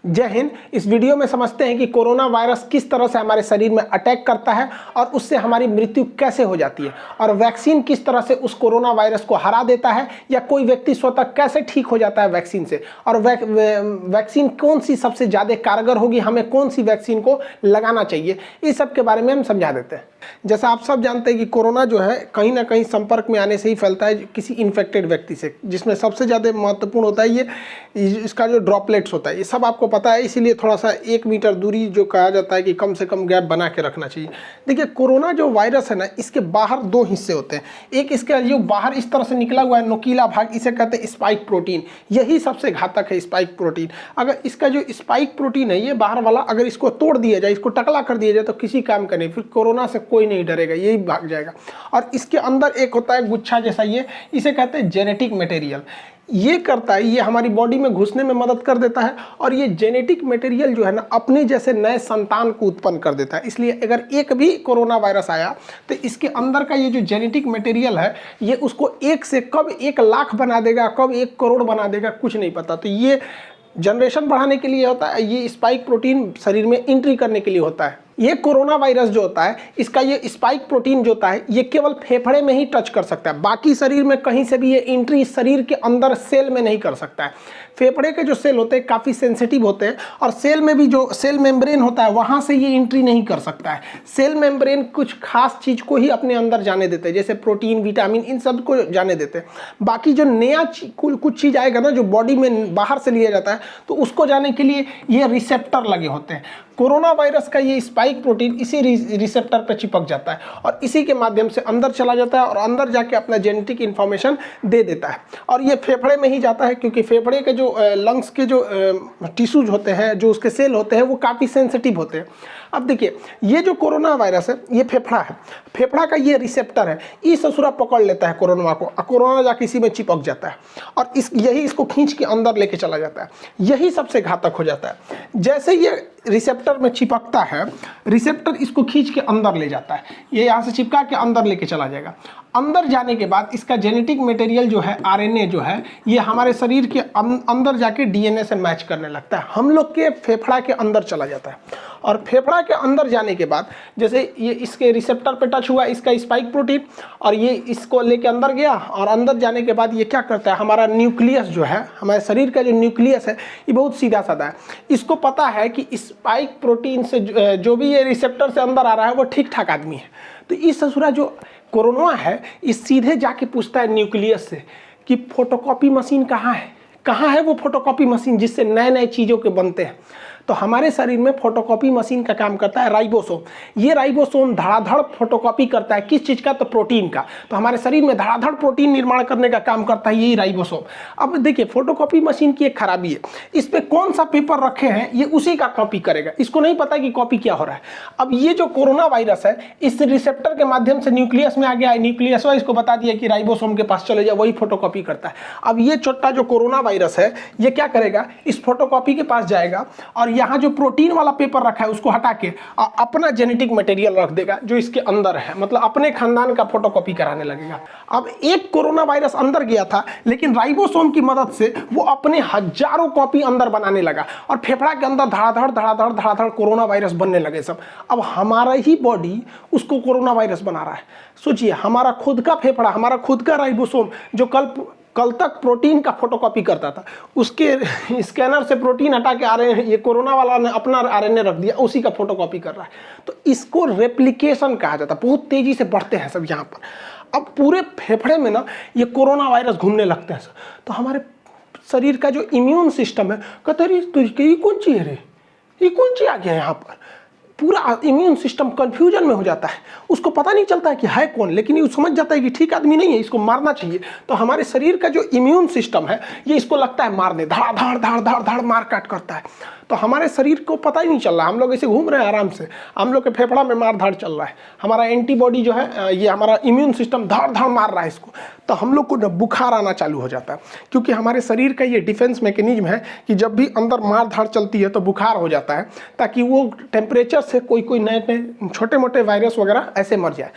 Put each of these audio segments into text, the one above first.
जय हिंद। इस वीडियो में समझते हैं कि कोरोना वायरस किस तरह से हमारे शरीर में अटैक करता है और उससे हमारी मृत्यु कैसे हो जाती है, और वैक्सीन किस तरह से उस कोरोना वायरस को हरा देता है, या कोई व्यक्ति स्वतः कैसे ठीक हो जाता है वैक्सीन से, और वैक्सीन कौन सी सबसे ज़्यादा कारगर होगी, हमें कौन सी वैक्सीन को लगाना चाहिए, इस सब के बारे में हम समझा देते हैं। जैसा आप सब जानते हैं कि कोरोना जो है कहीं ना कहीं संपर्क में आने से ही फैलता है किसी इन्फेक्टेड व्यक्ति से, जिसमें सबसे ज़्यादा महत्वपूर्ण होता है ये इसका जो ड्रॉपलेट्स होता है। ये सब आपको पता है, इसीलिए थोड़ा सा 1 मीटर दूरी जो कहा जाता है कि कम से कम गैप बना के रखना चाहिए। देखिए, कोरोना जो वायरस है ना, इसके बाहर 2 हिस्से होते हैं। एक इसका जो बाहर इस तरह से निकला हुआ है नुकीला भाग, इसे कहते हैं स्पाइक प्रोटीन। यही सबसे घातक है, स्पाइक प्रोटीन। अगर इसका जो स्पाइक प्रोटीन है, ये बाहर वाला, अगर इसको तोड़ दिया जाए, इसको टकला कर दिया जाए, तो किसी काम का नहीं, फिर कोरोना से कोई नहीं डरेगा, यही भाग जाएगा। और इसके अंदर एक होता है गुच्छा जैसा, ये इसे कहते हैं जेनेटिक मटेरियल। ये करता है, ये हमारी बॉडी में घुसने में मदद कर देता है, और ये जेनेटिक मटेरियल जो है ना, अपने जैसे नए संतान को उत्पन्न कर देता है। इसलिए अगर एक भी कोरोना वायरस आया तो इसके अंदर का ये जो जेनेटिक मटेरियल है, ये उसको 1 से कब 1 लाख बना देगा, कब 1 करोड़ बना देगा, कुछ नहीं पता। तो ये जनरेशन बढ़ाने के लिए होता है, ये स्पाइक प्रोटीन शरीर में एंट्री करने के लिए होता है। ये कोरोना वायरस जो होता है, इसका ये स्पाइक प्रोटीन जो होता है, ये केवल फेफड़े में ही टच कर सकता है, बाकी शरीर में कहीं से भी ये एंट्री शरीर के अंदर सेल में नहीं कर सकता है। फेफड़े के जो सेल होते हैं काफ़ी सेंसिटिव होते हैं, और सेल में भी जो सेल मेम्ब्रेन होता है, वहाँ से ये एंट्री नहीं कर सकता है। सेल मेम्ब्रेन कुछ खास चीज़ को ही अपने अंदर जाने देते हैं, जैसे प्रोटीन, विटामिन, इन सब को जाने देते हैं। बाकी जो नया कुछ चीज़ आएगा ना, जो बॉडी में बाहर से लिया जाता है, तो उसको जाने के लिए ये रिसेप्टर लगे होते हैं। कोरोना वायरस का ये स्पाइक प्रोटीन इसी रिसेप्टर पर चिपक जाता है, और इसी के माध्यम से अंदर चला जाता है, और अंदर जाके अपना जेनेटिक इन्फॉर्मेशन दे देता है। और ये फेफड़े में ही जाता है, क्योंकि फेफड़े के जो लंग्स के जो टिश्यूज होते हैं, जो उसके सेल होते हैं, वो काफ़ी सेंसिटिव होते हैं। अब देखिए, ये जो कोरोना वायरस है, ये फेफड़ा है, फेफड़ा का ये रिसेप्टर है, ये ससुरा पकड़ लेता है कोरोना को, और कोरोना जाके इसी में चिपक जाता है, और यही इसको खींच के अंदर लेके चला जाता है। यही सबसे घातक हो जाता है। जैसे ये रिसेप्टर में चिपकता है, रिसेप्टर इसको खींच के अंदर ले जाता है, ये यहाँ से चिपका के अंदर लेके चला जाएगा। अंदर जाने के बाद इसका जेनेटिक मटेरियल जो है, आरएनए जो है, ये हमारे शरीर के अंदर जाके डीएनए से मैच करने लगता है, हम लोग के फेफड़ा के अंदर चला जाता है। और फेफड़ा के अंदर जाने के बाद, जैसे ये इसके रिसेप्टर पे टच हुआ इसका स्पाइक प्रोटीन, और ये इसको लेके अंदर गया, और अंदर जाने के बाद ये क्या करता है, हमारा न्यूक्लियस जो है, हमारे शरीर का जो न्यूक्लियस है, ये बहुत सीधा साधा है। इसको पता है कि स्पाइक प्रोटीन से जो भी ये रिसेप्टर से अंदर आ रहा है, वो ठीक ठाक आदमी है। तो इस ससुरा जो कोरोना है, इस सीधे जाके पूछता है न्यूक्लियस से कि फोटोकॉपी मशीन कहाँ है, कहाँ है वो फोटोकॉपी मशीन जिससे नए नए चीज़ों के बनते हैं। तो हमारे शरीर में फोटोकॉपी मशीन का काम करता है राइबोसोम। ये राइबोसोम धड़ाधड़ फोटोकॉपी करता है, किस चीज़ का, तो प्रोटीन का। तो हमारे शरीर में धड़ाधड़ प्रोटीन निर्माण करने का काम करता है यही राइबोसोम। अब देखिए, फोटोकॉपी मशीन की एक खराबी है, इस पर कौन सा पेपर रखे हैं, ये उसी का कॉपी करेगा, इसको नहीं पता कि कॉपी क्या हो रहा है। अब ये जो कोरोना वायरस है, इस रिसेप्टर के माध्यम से न्यूक्लियस में आ गया है, न्यूक्लियस इसको बता दिया कि राइबोसोम के पास चले जाओ, वही फोटोकॉपी करता है। अब ये छोटा जो कोरोना वायरस है, ये क्या करेगा, इस फोटोकॉपी के पास जाएगा, और यहाँ जो प्रोटीन वाला पेपर रखा है उसको हटा के अपना जेनेटिक मटेरियल रख देगा जो इसके अंदर है, मतलब अपने खानदान का फोटोकॉपी कराने लगेगा। अब एक कोरोना वायरस अंदर गया था, लेकिन राइबोसोम की मदद से वो अपने हजारों कॉपी अंदर बनाने लगा, और फेफड़ा के अंदर धड़ाधड़ धड़ाधड़ धड़ाधड़ कोरोना वायरस बनने लगे सब। अब हमारा ही बॉडी उसको कोरोना वायरस बना रहा है। सोचिए, हमारा खुद का फेफड़ा, हमारा खुद का राइबोसोम जो कल तक प्रोटीन का फोटोकॉपी करता था, उसके स्कैनर से प्रोटीन हटा के आरएनए, ये कोरोना वाला ने अपना आरएनए रख दिया, उसी का फोटोकॉपी कर रहा है। तो इसको रेप्लिकेशन कहा जाता है। बहुत तेजी से बढ़ते हैं सब यहाँ पर। अब पूरे फेफड़े में ना ये कोरोना वायरस घूमने लगते हैं। तो हमारे शरीर का जो इम्यून सिस्टम है, कहते हैं ये कौन चीज़ है रे, ये कौन चीज़ आ गया यहाँ पर। पूरा इम्यून सिस्टम कंफ्यूजन में हो जाता है, उसको पता नहीं चलता है कि है कौन, लेकिन ये समझ जाता है कि ठीक आदमी नहीं है, इसको मारना चाहिए। तो हमारे शरीर का जो इम्यून सिस्टम है, ये इसको लगता है मारने, धड़ धड़ धड़ धड़ धड़ मार काट करता है। तो हमारे शरीर को पता ही नहीं चल रहा, हम लोग ऐसे घूम रहे हैं आराम से, हम लोग के फेफड़ा में मार धाड़ चल रहा है, हमारा एंटीबॉडी जो है, ये हमारा इम्यून सिस्टम धड़ धड़ मार रहा है इसको। तो हम लोग को बुखार आना चालू हो जाता है, क्योंकि हमारे शरीर का ये डिफेंस मैकेनिज्म है कि जब भी अंदर मार धाड़ चलती है तो बुखार हो जाता है, ताकि वो टेम्परेचर से कोई कोई नए नए छोटे मोटे वायरस वगैरह ऐसे मर जाए,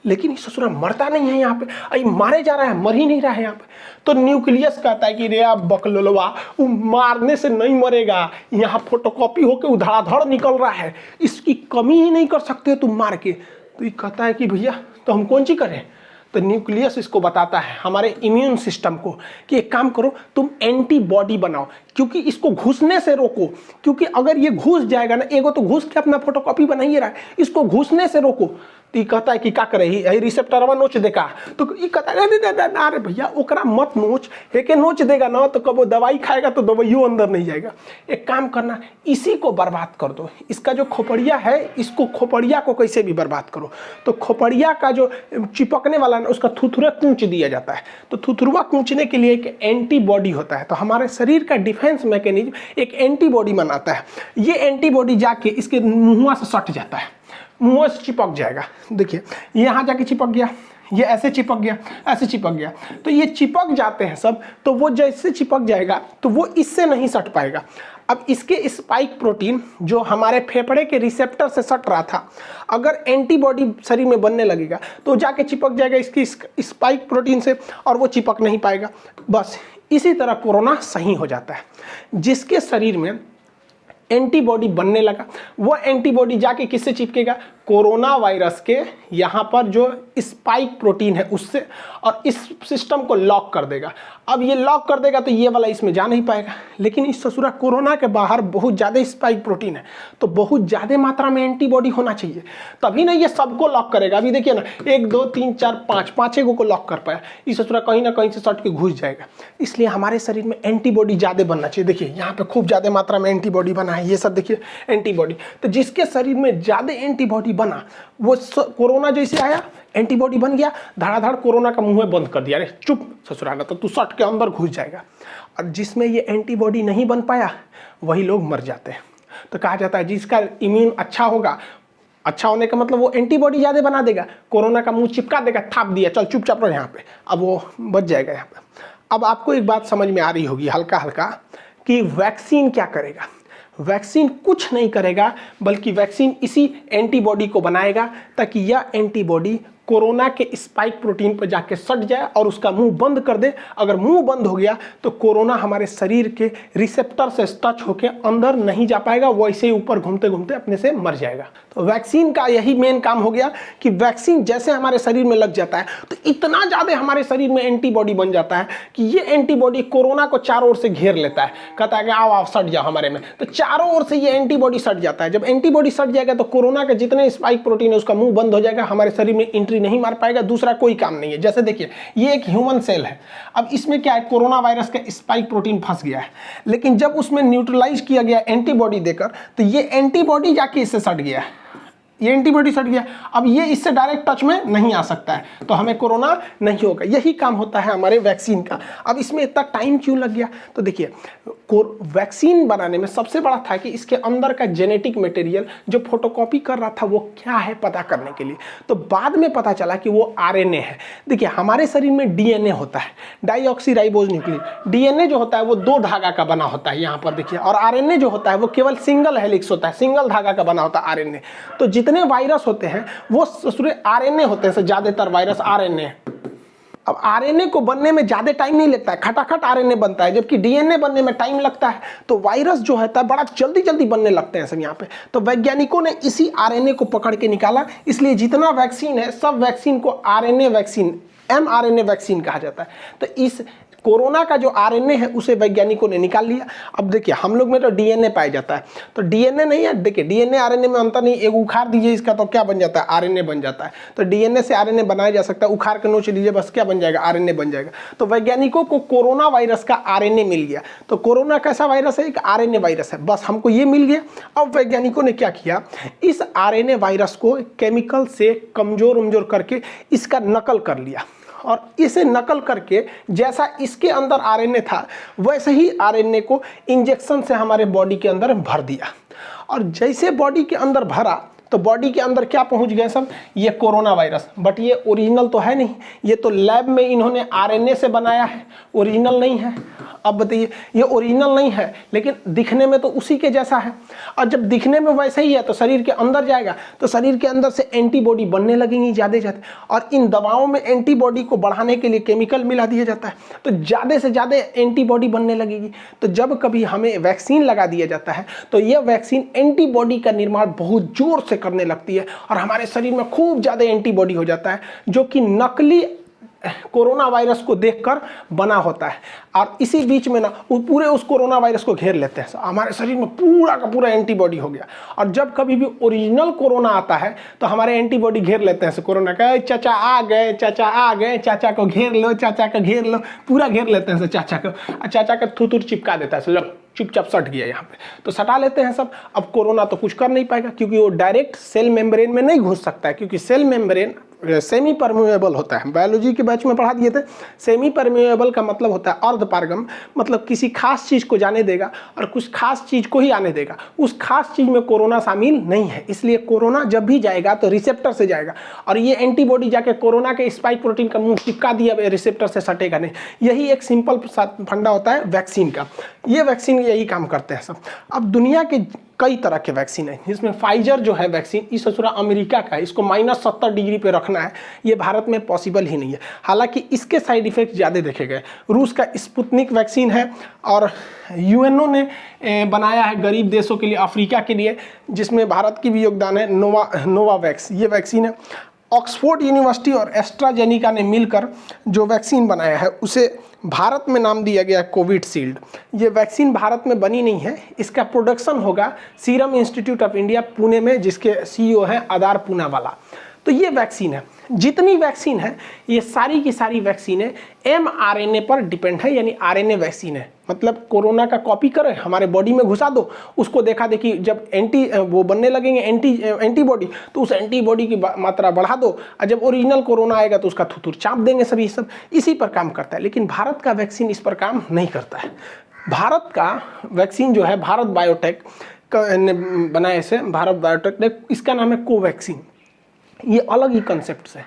लेकिन ये ससुरा मरता नहीं है यहाँ पे, अरे मारे जा रहा है, मर ही नहीं रहा है यहाँ पे। तो न्यूक्लियस कहता है कि रे आप बकलोलवा, वो मारने से नहीं मरेगा, यहाँ फोटोकॉपी होके उधड़ाधड़ निकल रहा है, इसकी कमी ही नहीं कर सकते तुम मार के। तो ये कहता है कि भैया तो हम कौन सी करें। तो न्यूक्लियस इसको बताता है हमारे इम्यून सिस्टम को कि एक काम करो, तुम एंटीबॉडी बनाओ, क्योंकि इसको घुसने से रोको, क्योंकि अगर ये घुस जाएगा ना, एगो तो घुस के अपना फोटोकॉपी बना ही रहा है, इसको घुसने से रोको। तो ये कहता है कि क्या करे, यही रिसेप्टरवा नोच देगा। तो ये कहता है अरे भैया ओकरा मत नोच, एके नोच देगा ना तो कब वो दवाई खाएगा तो दवाइयों अंदर नहीं जाएगा। एक काम करना, इसी को बर्बाद कर दो, इसका जो खोपड़िया है, इसको खोपड़िया को कैसे भी बर्बाद करो। तो खोपड़िया का जो चिपकने वाला ना, उसका थुथुरा कूच दिया जाता है। तो थुथुरवा कूचने के लिए एक एंटीबॉडी होता है। तो हमारे शरीर का डिफेंस मैकेनिज्म एक एंटीबॉडी बनाता है। ये एंटीबॉडी जाके इसके मुंह से सट जाता है, मुंह से चिपक जाएगा। देखिए यहाँ जाके चिपक गया, ये ऐसे चिपक गया, ऐसे चिपक गया। तो ये चिपक जाते हैं सब, तो वो जैसे चिपक जाएगा तो वो इससे नहीं सट पाएगा। अब इसके स्पाइक प्रोटीन जो हमारे फेफड़े के रिसेप्टर से सट रहा था, अगर एंटीबॉडी शरीर में बनने लगेगा तो जाके चिपक जाएगा इसकी स्पाइक प्रोटीन से, और वो चिपक नहीं पाएगा। बस इसी तरह कोरोना सही हो जाता है। जिसके शरीर में एंटीबॉडी बनने लगा, वो एंटीबॉडी जाके किससे चिपकेगा, कोरोना वायरस के यहाँ पर जो स्पाइक प्रोटीन है उससे, और इस सिस्टम को लॉक कर देगा। अब ये लॉक कर देगा तो ये वाला इसमें जा नहीं पाएगा। लेकिन इस ससुरा कोरोना के बाहर बहुत ज़्यादा स्पाइक प्रोटीन है, तो बहुत ज़्यादा मात्रा में एंटीबॉडी होना चाहिए, तभी ना ये सबको लॉक करेगा। अभी देखिए ना, 1 2 3 4 5 पाँचों को लॉक कर पाया, इस ससुरा कहीं ना कहीं से सट के घुस जाएगा। इसलिए हमारे शरीर में एंटीबॉडी ज़्यादा बनना चाहिए। देखिए यहाँ पे खूब ज़्यादा मात्रा में एंटीबॉडी बना है, ये सब देखिए एंटीबॉडी। तो जिसके शरीर में ज़्यादा एंटीबॉडी बना, वो कोरोना जैसे आया, एंटीबॉडी बन गया, धड़ाधड़ कोरोना का मुंह बंद कर दिया, अरे चुप ससुराना, तो तू सट के अंदर घुस जाएगा। और जिसमें ये एंटीबॉडी नहीं बन पाया, वही लोग मर जाते हैं। तो कहा जाता है जिसका इम्यून अच्छा होगा, अच्छा होने का मतलब वो एंटीबॉडी ज़्यादा बना देगा, कोरोना का मुंह चिपका देगा, थाप दिया, चल चुपचाप रहो यहाँ पे, अब वो बच जाएगा यहाँ पे। अब आपको एक बात समझ में आ रही होगी हल्का हल्का कि वैक्सीन क्या करेगा। वैक्सीन कुछ नहीं करेगा, बल्कि वैक्सीन इसी एंटीबॉडी को बनाएगा ताकि यह एंटीबॉडी कोरोना के स्पाइक प्रोटीन पर जाके सट जाए और उसका मुंह बंद कर दे। अगर मुंह बंद हो गया तो कोरोना हमारे शरीर के रिसेप्टर से टच होकर अंदर नहीं जा पाएगा, वो ऐसे ही ऊपर घूमते घूमते अपने से मर जाएगा। तो वैक्सीन का यही मेन काम हो गया कि वैक्सीन जैसे हमारे शरीर में लग जाता है तो इतना ज़्यादा हमारे शरीर में एंटीबॉडी बन जाता है कि ये एंटीबॉडी कोरोना को चारों ओर से घेर लेता है। कहता है कि आओ आओ सट जाओ हमारे में, तो चारों ओर से ये एंटीबॉडी सट जाता है। जब एंटीबॉडी सट जाएगा तो कोरोना के जितने स्पाइक प्रोटीन है उसका मुंह बंद हो जाएगा, हमारे शरीर में एंट्री नहीं मार पाएगा, दूसरा कोई काम नहीं है। जैसे देखिए ये एक ह्यूमन सेल है, अब इसमें क्या है, कोरोना वायरस का स्पाइक प्रोटीन फंस गया है, लेकिन जब उसमें न्यूट्रलाइज किया गया एंटीबॉडी देकर तो ये एंटीबॉडी जाके इससे सट गया है, ये एंटीबॉडी सट गया। अब ये इससे डायरेक्ट टच में नहीं आ सकता है, तो हमें कोरोना नहीं होगा। यही काम होता है हमारे वैक्सीन का। अब इसमें इतना टाइम क्यों लग गया, तो देखिए वैक्सीन बनाने में सबसे बड़ा था कि इसके अंदर का जेनेटिक मटेरियल जो फोटोकॉपी कर रहा था वो क्या है पता करने के लिए। तो बाद में पता चला कि वो आरएनए है। देखिए हमारे शरीर में डीएनए होता है, डाईऑक्सीराइबोज न्यूक्लिक। डीएनए जो होता है वो 2 धागा का बना होता है यहाँ पर देखिए, और आरएनए जो होता है वो केवल सिंगल हेलिक्स होता है, सिंगल धागा का बना होता है आरएनए। तो जितने वायरस होते हैं वो आरएनए होते हैं, ज्यादातर वायरस आरएनए। अब आरएनए को बनने में ज्यादा टाइम नहीं लगता है, खटाखट आरएनए बनता है, जबकि डीएनए बनने में टाइम लगता है। तो वायरस जो है बड़ा जल्दी जल्दी बनने लगते हैं सब यहाँ पे। तो वैज्ञानिकों ने इसी आरएनए को पकड़ के निकाला, इसलिए जितना वैक्सीन है सब वैक्सीन को आरएनए वैक्सीन, एमआरएनए वैक्सीन कहा जाता है। तो इस कोरोना का जो आरएनए है उसे वैज्ञानिकों ने निकाल लिया। अब देखिए हम लोग में तो डीएनए पाया जाता है, तो डीएनए नहीं है, देखिए डीएनए आरएनए में अंतर नहीं, एक उखाड़ दीजिए इसका तो क्या बन जाता है, आरएनए बन जाता है। तो डीएनए से आरएनए बनाया जा सकता है, उखाड़ के नोच लीजिए बस क्या बन जाएगा, आरएनए बन जाएगा। तो वैज्ञानिकों को कोरोना वायरस का आरएनए मिल गया। तो कोरोना कैसा वायरस है, एक आरएनए वायरस है, बस हमको ये मिल गया। अब वैज्ञानिकों ने क्या किया, इस आरएनए वायरस को केमिकल से कमजोर करके इसका नकल कर लिया, और इसे नकल करके जैसा इसके अंदर आरएनए था वैसे ही आरएनए को इंजेक्शन से हमारे बॉडी के अंदर भर दिया। और जैसे बॉडी के अंदर भरा तो बॉडी के अंदर क्या पहुंच गए सब, ये कोरोना वायरस। बट ये ओरिजिनल तो है नहीं, ये तो लैब में इन्होंने आरएनए से बनाया है, ओरिजिनल नहीं है। अब बताइए, ये ओरिजिनल नहीं है लेकिन दिखने में तो उसी के जैसा है, और जब दिखने में वैसा ही है तो शरीर के अंदर जाएगा तो शरीर के अंदर से एंटीबॉडी बनने लगेंगी ज़्यादा ज़्यादा, और इन दवाओं में एंटीबॉडी को बढ़ाने के लिए केमिकल मिला दिया जाता है, तो ज़्यादा से ज़्यादा एंटीबॉडी बनने लगेगी। तो जब कभी हमें वैक्सीन लगा दिया जाता है तो यह वैक्सीन एंटीबॉडी का निर्माण बहुत जोर से करने लगती है और हमारे शरीर में खूब ज़्यादा एंटीबॉडी हो जाता है, जो कि नकली कोरोना वायरस को देखकर बना होता है। और इसी बीच में ना वो पूरे उस कोरोना वायरस को घेर लेते हैं, हमारे शरीर में पूरा का पूरा एंटीबॉडी हो गया। और जब कभी भी ओरिजिनल कोरोना आता है तो हमारे एंटीबॉडी घेर लेते हैं कोरोना का, चाचा आ गए, चाचा आ गए, चाचा को घेर लो, चाचा को घेर लो, पूरा घेर लेते हैं चाचा को, और चाचा का थूथूर चिपका देता है, लो चुपचाप सट गया यहाँ पे, तो सटा लेते हैं सब। अब कोरोना तो कुछ कर नहीं पाएगा क्योंकि वो डायरेक्ट सेल मेम्ब्रेन में नहीं घुस सकता है, क्योंकि सेल मेम्ब्रेन सेमी परमेबल होता है। बायोलॉजी के बैच में पढ़ा दिए थे, सेमी परमेबल का मतलब होता है अर्धपारगम, मतलब किसी खास चीज़ को जाने देगा और कुछ खास चीज़ को ही आने देगा, उस खास चीज़ में कोरोना शामिल नहीं है। इसलिए कोरोना जब भी जाएगा तो रिसेप्टर से जाएगा, और ये एंटीबॉडी जाके कोरोना के स्पाइक प्रोटीन का मुंह चिपका दिया, रिसेप्टर से सटेगा नहीं। यही एक सिंपल फंडा होता है वैक्सीन का, ये वैक्सीन यही काम करते हैं सब। अब दुनिया के कई तरह के वैक्सीन है, जिसमें फाइजर जो है वैक्सीन, इस ससुरा अमेरिका का है, इसको -70 डिग्री पे रखना है, ये भारत में पॉसिबल ही नहीं है। हालांकि इसके साइड इफेक्ट ज़्यादा देखे गए। रूस का स्पुतनिक वैक्सीन है, और यूएनओ ने बनाया है गरीब देशों के लिए, अफ्रीका के लिए, जिसमें भारत की भी योगदान है। नोवावैक्स ये वैक्सीन है। ऑक्सफोर्ड यूनिवर्सिटी और एस्ट्राजेनिका ने मिलकर जो वैक्सीन बनाया है उसे भारत में नाम दिया गया कोविशील्ड। ये वैक्सीन भारत में बनी नहीं है, इसका प्रोडक्शन होगा serum institute of India Pune में, जिसके सीईओ हैं आदार पूनावाला। तो ये वैक्सीन है, जितनी वैक्सीन है ये सारी की सारी वैक्सीनें mRNA पर डिपेंड है, यानी आरएनए वैक्सीन है। मतलब कोरोना का कॉपी करे हमारे बॉडी में घुसा दो, उसको देखा देखी जब वो बनने लगेंगे एंटीबॉडी, तो उस एंटीबॉडी की मात्रा बढ़ा दो, और जब ओरिजिनल कोरोना आएगा तो उसका थुथुर चाप देंगे सभी, सब इसी पर काम करता है। लेकिन भारत का वैक्सीन इस पर काम नहीं करता है। भारत का वैक्सीन जो है भारत बायोटेक ने बनाए से, भारत बायोटेक ने, इसका नाम है कोवैक्सीन। ये अलग ही कंसेप्ट है।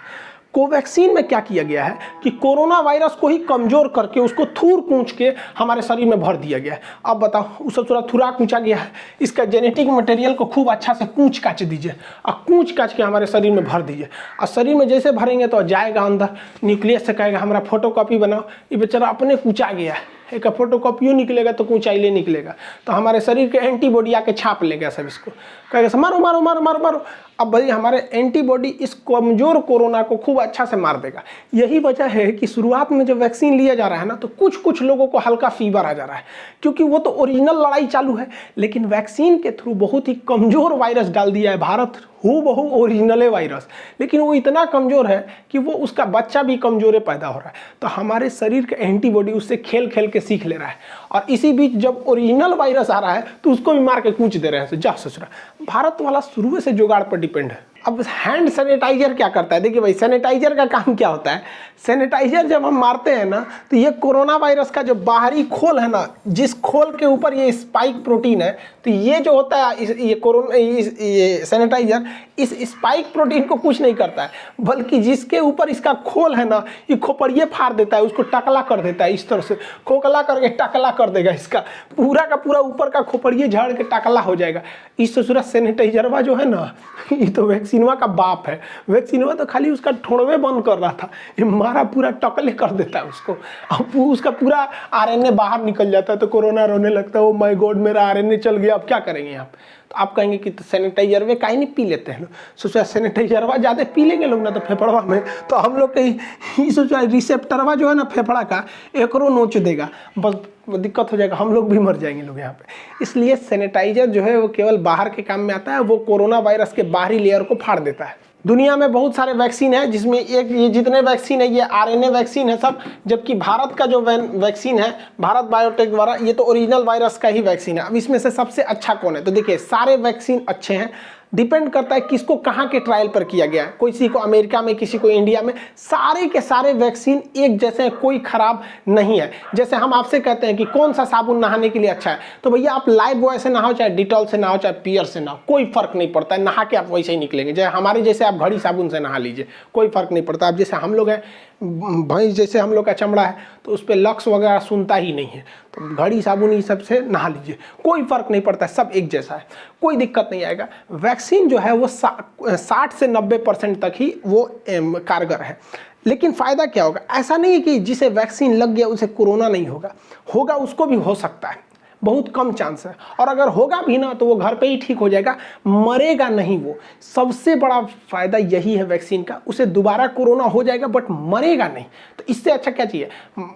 कोवैक्सीन में क्या किया गया है कि कोरोना वायरस को ही कमजोर करके उसको थूर कूच के हमारे शरीर में भर दिया गया है। अब बताओ, उसे थोड़ा थुरा कूचा गया है, इसका जेनेटिक मटेरियल को खूब अच्छा से कूच काच दीजिए और कूच काच के हमारे शरीर में भर दीजिए, और शरीर में जैसे भरेंगे तो जाएगा अंदर, न्यूक्लियस से कहेगा हमारा फोटोकॉपी बनाओ, ये बेचारा अपने कूचा गया है, एक फोटोकॉपियो निकलेगा तो ऊंचाई निकलेगा, तो हमारे शरीर के एंटीबॉडी आके छाप लेगा सब, इसको कहेगा मारो मारो मारो मारो मारो। अब भाई हमारे एंटीबॉडी इस कमजोर कोरोना को खूब अच्छा से मार देगा। यही वजह है कि शुरुआत में जब वैक्सीन लिया जा रहा है ना, तो कुछ कुछ लोगों को हल्का फीवर आ जा रहा है, क्योंकि वो तो ओरिजिनल लड़ाई चालू है, लेकिन वैक्सीन के थ्रू बहुत ही कमजोर वायरस डाल दिया है भारत, बहु ओरिजिनल वायरस, लेकिन वो इतना कमजोर है कि वो उसका बच्चा भी कमजोर पैदा हो रहा है। तो हमारे शरीर का एंटीबॉडी उससे खेल खेल के सीख ले रहा है, और इसी बीच जब ओरिजिनल वायरस आ रहा है तो उसको भी मार के कूच दे रहे हैं। जा ससुरा, भारत वाला शुरू से जुगाड़ पर डिपेंड है। अब हैंड सैनिटाइजर क्या करता है, देखिए भाई सैनिटाइजर का काम क्या होता है। सैनिटाइजर जब हम मारते हैं ना, तो ये कोरोना वायरस का जो बाहरी खोल है ना, जिस खोल के ऊपर ये स्पाइक प्रोटीन है, तो ये जो होता है ये सैनिटाइजर इस स्पाइक प्रोटीन को कुछ नहीं करता है, बल्कि जिसके ऊपर इसका खोल है ना, ये खोपड़िए फाड़ देता है, उसको टकला कर देता है, इस तरह से खोखला करके टकला कर देगा, इसका पूरा का पूरा ऊपर का खोपड़िए झाड़ के टकला हो जाएगा। इस ससुरा सैनिटाइजरवा जो है ना, ये तो वैक्सीनवा का बाप है। वैक्सीनवा तो खाली उसका ठोड़वे बंद कर रहा था, ये मारा पूरा टकले कर देता है उसको, अब उसका पूरा आरएनए बाहर निकल जाता है, तो कोरोना रोने लगता है, ओ माय गॉड मेरा आरएनए चल गया, अब क्या करेंगे आप। तो आप कहेंगे कि तो सैनिटाइजरवे काहे नहीं पी लेते हैं लोग। सोचा सैनिटाइजरवा ज़्यादा पी लेंगे लोग ना तो फेफड़वा में, तो हम लोग के सोचा रिसेप्टरवा जो है ना फेफड़ा का, एकरो नोच देगा, बस दिक्कत हो जाएगा, हम लोग भी मर जाएंगे लोग यहाँ पे। इसलिए सैनिटाइजर जो है वो केवल बाहर के काम में आता है, वो कोरोना वायरस के बाहरी लेयर को फाड़ देता है। दुनिया में बहुत सारे वैक्सीन है, जिसमें एक ये जितने वैक्सीन है ये आरएनए वैक्सीन है सब, जबकि भारत का जो वैक्सीन है भारत बायोटेक द्वारा, ये तो ओरिजिनल वायरस का ही वैक्सीन है। अब इसमें से सबसे अच्छा कौन है, तो देखिए सारे वैक्सीन अच्छे हैं, डिपेंड करता है किसको कहाँ के ट्रायल पर किया गया है, किसी को अमेरिका में, किसी को इंडिया में। सारे के सारे वैक्सीन एक जैसे हैं, कोई खराब नहीं है। जैसे हम आपसे कहते हैं कि कौन सा साबुन नहाने के लिए अच्छा है, तो भैया आप लाइफ बॉय से नहाओ, चाहे डिटॉल से नहाओ, चाहे पियर से नहाओ, कोई फर्क नहीं पड़ता है, नहा के आप वैसे ही निकलेंगे। जैसे हमारे जैसे आप घड़ी साबुन से नहा लीजिए, कोई फर्क नहीं पड़ता। अब जैसे हम लोग हैं, भैंस जैसे हम लोग का चमड़ा है, तो उस पर लक्स वगैरह सुनता ही नहीं है, तो घड़ी साबुन ये सब से नहा लीजिए, कोई फर्क नहीं पड़ता, सब एक जैसा है, कोई दिक्कत नहीं आएगा। वैक्सीन जो है वो 60 से 90% तक ही वो कारगर है। लेकिन फ़ायदा क्या होगा? ऐसा नहीं है कि जिसे वैक्सीन लग गया उसे कोरोना नहीं होगा, होगा, उसको भी हो सकता है, बहुत कम चांस है। और अगर होगा भी ना तो वो घर पे ही ठीक हो जाएगा, मरेगा नहीं वो। सबसे बड़ा फायदा यही है वैक्सीन का, उसे दोबारा कोरोना हो जाएगा बट मरेगा नहीं। तो इससे अच्छा क्या चाहिए?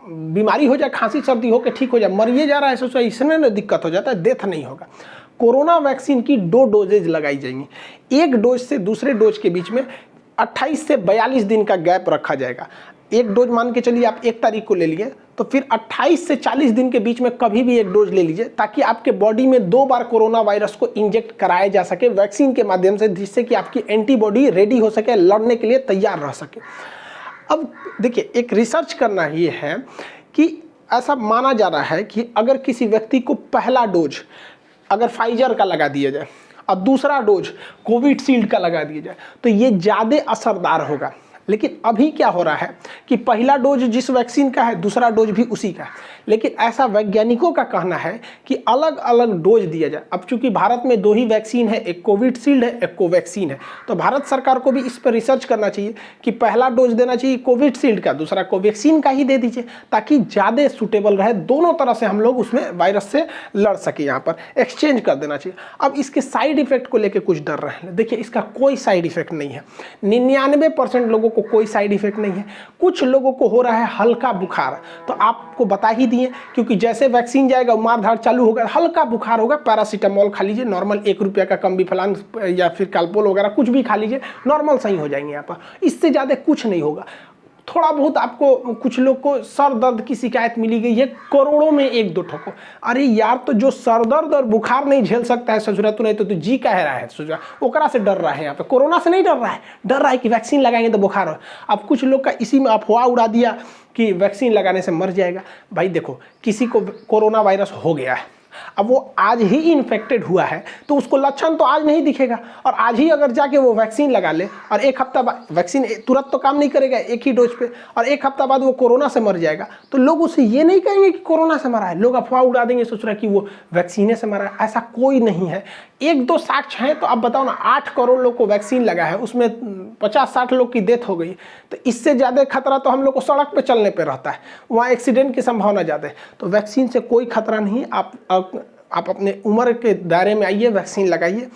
बीमारी हो जाए, खांसी सर्दी हो के ठीक हो जाए, मरिए जा रहा है सोचो, इसमें ना दिक्कत हो जाता है, डेथ नहीं होगा। कोरोना वैक्सीन की 2 डोजेज लगाई जाएंगी। एक डोज से दूसरे डोज के बीच में 28 से 42 दिन का गैप रखा जाएगा। एक डोज मान के चलिए आप 1 तारीख को ले लिए, तो फिर 28 से 40 दिन के बीच में कभी भी एक डोज ले लीजिए, ताकि आपके बॉडी में 2 बार कोरोना वायरस को इंजेक्ट कराया जा सके वैक्सीन के माध्यम से, जिससे कि आपकी एंटीबॉडी रेडी हो सके, लड़ने के लिए तैयार रह सके। अब देखिए, एक रिसर्च करना ये है कि ऐसा माना जा रहा है कि अगर किसी व्यक्ति को पहला डोज अगर फाइजर का लगा दिया जाए और दूसरा डोज कोविशील्ड का लगा दिया जाए तो ये ज़्यादा असरदार होगा। लेकिन अभी क्या हो रहा है कि पहला डोज जिस वैक्सीन का है, दूसरा डोज भी उसी का है, लेकिन ऐसा वैज्ञानिकों का कहना है कि अलग अलग डोज दिया जाए। अब चूंकि भारत में 2 ही वैक्सीन है, एक कोविशील्ड है, एक कोवैक्सीन है, तो भारत सरकार को भी इस पर रिसर्च करना चाहिए कि पहला डोज देना चाहिए कोविशील्ड का, दूसरा कोवैक्सीन का ही दे दीजिए, ताकि ज़्यादा सूटेबल रहे, दोनों तरह से हम लोग उसमें वायरस से लड़ सके। यहाँ पर एक्सचेंज कर देना चाहिए। अब इसके साइड इफेक्ट को लेकर कुछ डर रहे हैं। देखिए, इसका कोई साइड इफेक्ट नहीं है, 99% लोगों को कोई साइड इफेक्ट नहीं है। कुछ लोगों को हो रहा है हल्का बुखार, तो आपको बता ही दिए, क्योंकि जैसे वैक्सीन जाएगा मारधाड़ चालू होगा, हल्का बुखार होगा, पैरासीटामोल खा लीजिए, नॉर्मल 1 रुपये का कम बिफलान या फिर कालपोल वगैरह कुछ भी खा लीजिए, नॉर्मल सही हो जाएंगे। यहाँ पर इससे ज़्यादा कुछ नहीं होगा। थोड़ा बहुत आपको, कुछ लोग को सर दर्द की शिकायत मिली गई है, करोड़ों में 1-2 ठोको। अरे यार, तो जो सर दर्द और बुखार नहीं झेल सकता है ससुरा, तो नहीं तो जी कह रहा है ससुरा, ओकरा से डर रहा है। यहाँ पे कोरोना से नहीं डर रहा है, डर रहा है कि वैक्सीन लगाएंगे तो बुखार हो। अब कुछ लोग का इसी में अफवाह उड़ा दिया कि वैक्सीन लगाने से मर जाएगा। भाई देखो, किसी को कोरोना वायरस हो गया है, अब वो आज ही इन्फेक्टेड हुआ है, तो उसको लक्षण तो आज नहीं दिखेगा, और आज ही अगर जाके वो वैक्सीन लगा ले और 1 हफ्ता बाद, वैक्सीन तुरंत तो काम नहीं करेगा 1 ही डोज पे, और 1 हफ्ता बाद वो कोरोना से मर जाएगा, तो लोग उसे ये नहीं कहेंगे कि कोरोना से मरा है, लोग अफवाह उड़ा देंगे, सोच रहा है कि वो वैक्सीने से मरा है। ऐसा कोई नहीं है। 1-2 साक्ष्य हैं, तो अब बताओ ना, 8 करोड़ लोग को वैक्सीन लगा है, उसमें 50-60 लोग की डेथ हो गई, तो इससे ज़्यादा खतरा तो हम लोग को सड़क पे चलने पे रहता है, वहाँ एक्सीडेंट की संभावना ज़्यादा है। तो वैक्सीन से कोई खतरा नहीं। आप अपने उम्र के दायरे में आइए, वैक्सीन लगाइए।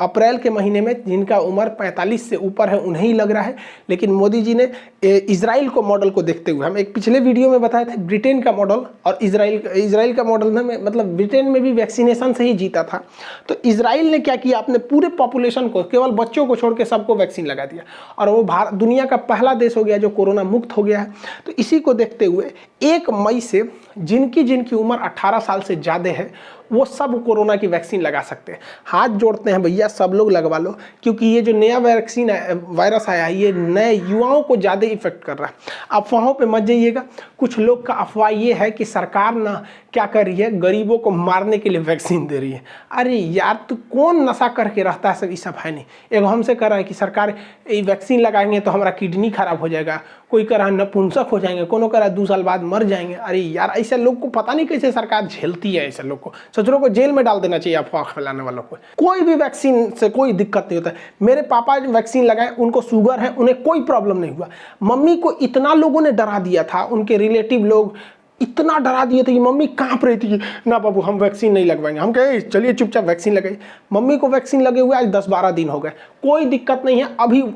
अप्रैल के महीने में जिनका उम्र 45 से ऊपर है उन्हें ही लग रहा है, लेकिन मोदी जी ने इजराइल को मॉडल को देखते हुए, हम एक पिछले वीडियो में बताए थे ब्रिटेन का मॉडल और इजराइल का मॉडल में, मतलब ब्रिटेन में भी वैक्सीनेशन से ही जीता था, तो इजराइल ने क्या किया, अपने पूरे पॉपुलेशन को, केवल बच्चों को छोड़ के सबको वैक्सीन लगा दिया, और वो दुनिया का पहला देश हो गया जो कोरोना मुक्त हो गया है। तो इसी को देखते हुए 1 मई से जिनकी उम्र 18 साल से ज़्यादा है वो सब कोरोना की वैक्सीन लगा सकते हैं। हाथ जोड़ते हैं भैया, सब लोग लगवा लो, क्योंकि ये जो नया वैक्सीन वायरस आया है, ये नए युवाओं को ज़्यादा इफेक्ट कर रहा है। अफवाहों पे मत जाइएगा। कुछ लोग का अफवाह ये है कि सरकार ना क्या कर रही है, गरीबों को मारने के लिए वैक्सीन दे रही है। अरे यार, तो कौन नशा करके रहता है, सब ये सब है नहीं। एक हमसे कह रहा है कि सरकार ये वैक्सीन लगाएंगे तो हमारा किडनी खराब हो जाएगा, कोई कह रहा है नपुंसक हो जाएंगे, कोनो कह रहा है 2 साल बाद मर जाएंगे। अरे यार, ऐसे लोग को पता नहीं कैसे सरकार झेलती है। ऐसे लोग को, सचरों को जेल में डाल देना चाहिए अफवाह फैलाने वालों को। कोई भी वैक्सीन से कोई दिक्कत नहीं होता है। मेरे पापा वैक्सीन लगाए, उनको शुगर है, उन्हें कोई प्रॉब्लम नहीं हुआ। मम्मी को इतना लोगों ने डरा दिया था, उनके रिलेटिव लोग इतना डरा दिए थे कि मम्मी कांप रही थी, ना बाबू हम वैक्सीन नहीं लगवाएंगे। हम कहे चलिए चुपचाप वैक्सीन लगाई। मम्मी को वैक्सीन लगे हुए आज 10-12 दिन हो गए, कोई दिक्कत नहीं है।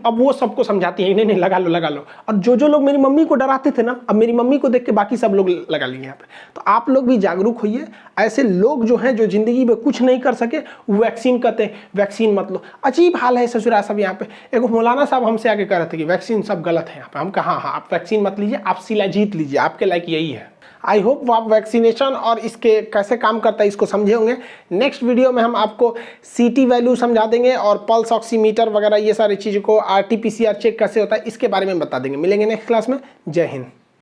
अब वो सबको समझाती है, नहीं लगा लो लगा लो। और जो लोग मेरी मम्मी को डराते थे ना, अब मेरी मम्मी को देख के बाकी सब लोग लगा लिए यहाँ पे। तो आप लोग भी जागरूक होइए। ऐसे लोग जो हैं, जो जिंदगी में कुछ नहीं कर सके, वैक्सीन कहते हैं वैक्सीन मत लो। अजीब हाल है ससुरा सब यहाँ पे। एक मौलाना साहब हमसे आके कह रहे थे कि वैक्सीन सब गलत है यहाँ पे। हम कहा हाँ, आप वैक्सीन मत लीजिए, आप सिला जीत लीजिए, आपके लायक यही है। आई होप आप वैक्सीनेशन और इसके कैसे काम करता है इसको समझे होंगे। नेक्स्ट वीडियो में हम आपको CT वैल्यू समझा देंगे और पल्स ऑक्सीमीटर वगैरह ये सारी चीज़ों को RT-PCR चेक कैसे होता है इसके बारे में बता देंगे। मिलेंगे नेक्स्ट क्लास में। जय हिंद।